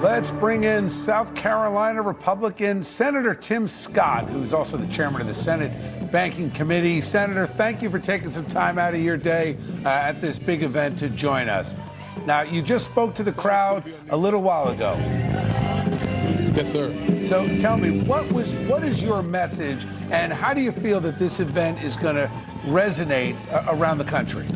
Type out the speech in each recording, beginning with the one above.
Let's bring in South Carolina Republican Senator Tim Scott, who's also the chairman of the Senate Banking Committee. Senator, thank you for taking some time out of your day at this big event to join us. Now, you just spoke to the crowd a little while ago. Yes, sir. So tell me, what is your message, and how do you feel that this event is going to resonate around the country?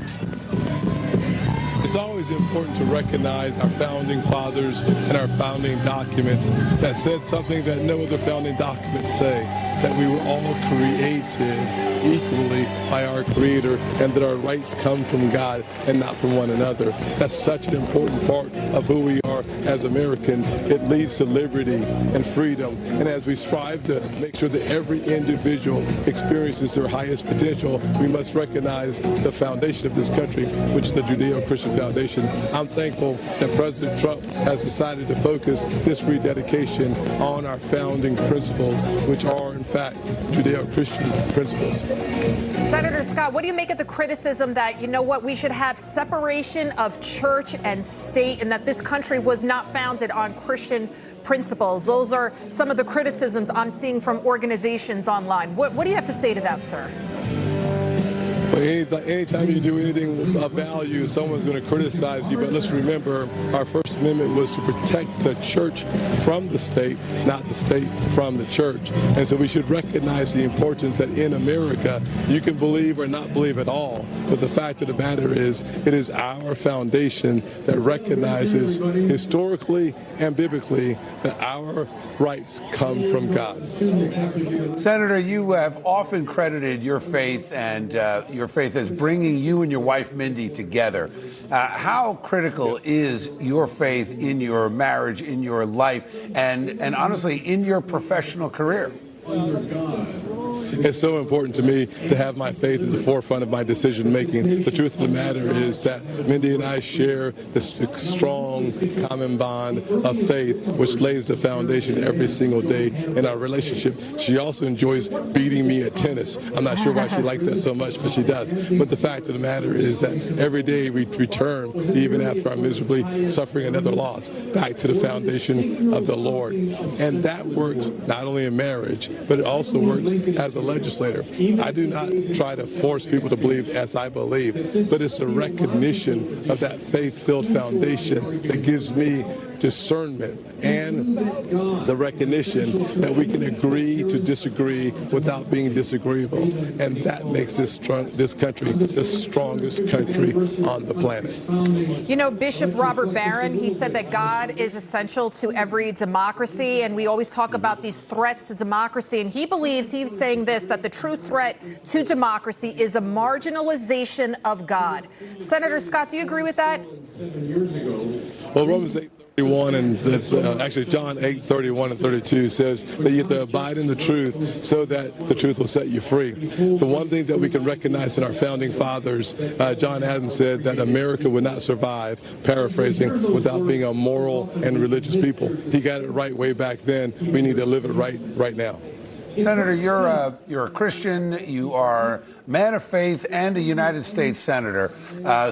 It's always important to recognize our founding fathers and our founding documents that said something that no other founding documents say, that we were all created equally by our Creator and that our rights come from God and not from one another. That's such an important part of who we are as Americans. It leads to liberty and freedom. And as we strive to make sure that every individual experiences their highest potential, we must recognize the foundation of this country, which is the Judeo-Christian foundation. I'm thankful that President Trump has decided to focus this rededication on our founding principles, which are, in fact, Judeo-Christian principles. Senator Scott, what do you make of the criticism that, you know what, we should have separation of church and state and that this country was not founded on Christian principles? Those are some of the criticisms I'm seeing from organizations online. What do you have to say to that, sir? Well, anytime you do anything of value, someone's going to criticize you. But let's remember, our First Amendment was to protect the church from the state, not the state from the church. And so we should recognize the importance that in America, you can believe or not believe at all. But the fact of the matter is, it is our foundation that recognizes historically and biblically that our rights come from God. Senator, you have often credited your faith and your faith as bringing you and your wife, Mindy, together. How critical is your faith in your marriage, in your life, and honestly, in your professional career? It's so important to me to have my faith at the forefront of my decision making. The truth of the matter is that Mindy and I share this strong common bond of faith, which lays the foundation every single day in our relationship. She also enjoys beating me at tennis. I'm not sure why she likes that so much, but she does. But the fact of the matter is that every day we return, even after our miserably suffering another loss, back to the foundation of the Lord. And that works not only in marriage, but it also works as a legislator. I do not try to force people to believe as I believe, but it's a recognition of that faith-filled foundation that gives me discernment and the recognition that we can agree to disagree without being disagreeable. And that makes this country the strongest country on the planet. You know, Bishop Robert Barron, he said that God is essential to every democracy, and we always talk about these threats to democracy, and he believes, he's saying this, that the true threat to democracy is a marginalization of God. Senator Scott, do you agree with that? Well, Romans 8:31 and actually John 8:31 and 32 says that you have to abide in the truth so that the truth will set you free. The one thing that we can recognize in our founding fathers, John Adams said that America would not survive, paraphrasing, without being a moral and religious people. He got it right way back then. We need to live it right now. Senator, you're a Christian, you are a man of faith, and a United States Senator.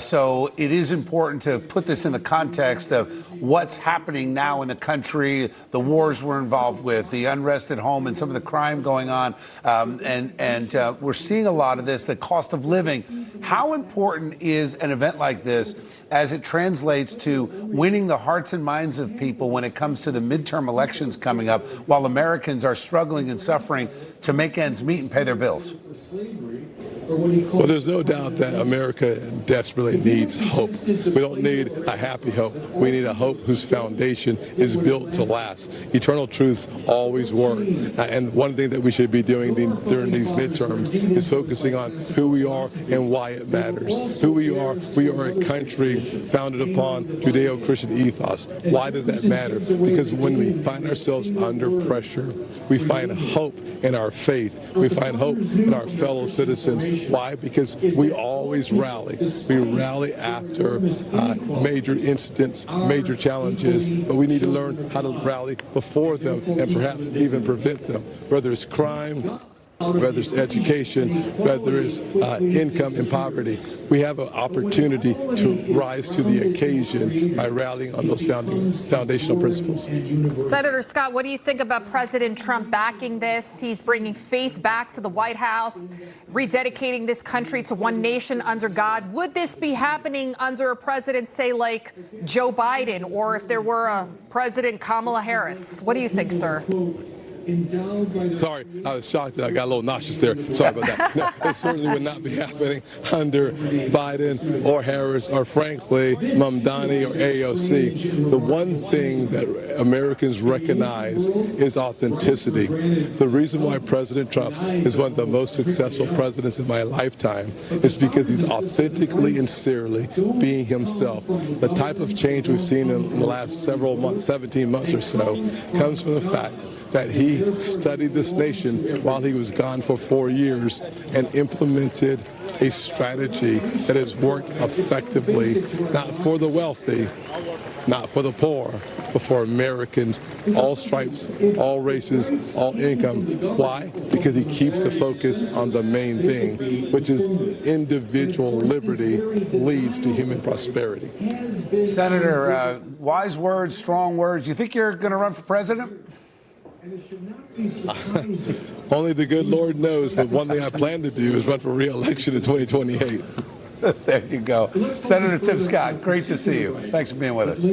So it is important to put this in the context of what's happening now in the country, the wars we're involved with, the unrest at home, and some of the crime going on. And we're seeing a lot of this, the cost of living. How important is an event like this as it translates to winning the hearts and minds of people when it comes to the midterm elections coming up, while Americans are struggling and suffering to make ends meet and pay their bills? Well, there's no doubt that America desperately needs hope. We don't need a happy hope. We need a hope whose foundation is built to last. Eternal truths always work. And one thing that we should be doing during these midterms is focusing on who we are and why it matters. Who we are a country founded upon Judeo-Christian ethos. Why does that matter? Because when we find ourselves under pressure, we find hope in our faith. We find hope in our fellow citizens. Why? Because we always rally. We rally after major incidents, major challenges, but we need to learn how to rally before them and perhaps even prevent them, whether it's crime, whether it's education, whether it's income and poverty. We have an opportunity to rise to the occasion by rallying on those foundational principles. Senator Scott, what do you think about President Trump backing this? He's bringing faith back to the White House, rededicating this country to one nation under God. Would this be happening under a president, say, like Joe Biden, or if there were a President Kamala Harris? What do you think, sir? Sorry, I was shocked that I got a little nauseous there. Sorry about that. No, it certainly would not be happening under Biden or Harris or, frankly, Mamdani or AOC. The one thing that Americans recognize is authenticity. The reason why President Trump is one of the most successful presidents in my lifetime is because he's authentically and sincerely being himself. The type of change we've seen in the last several months, 17 months or so, comes from the fact that he studied this nation while he was gone for 4 years and implemented a strategy that has worked effectively, not for the wealthy, not for the poor, but for Americans, all stripes, all races, all income. Why? Because he keeps the focus on the main thing, which is individual liberty leads to human prosperity. Senator, wise words, strong words. You think you're going to run for president? Only the good Lord knows, but one thing I plan to do is run for re-election in 2028. There you go. Senator Tim Scott, great to see you. Thanks for being with us.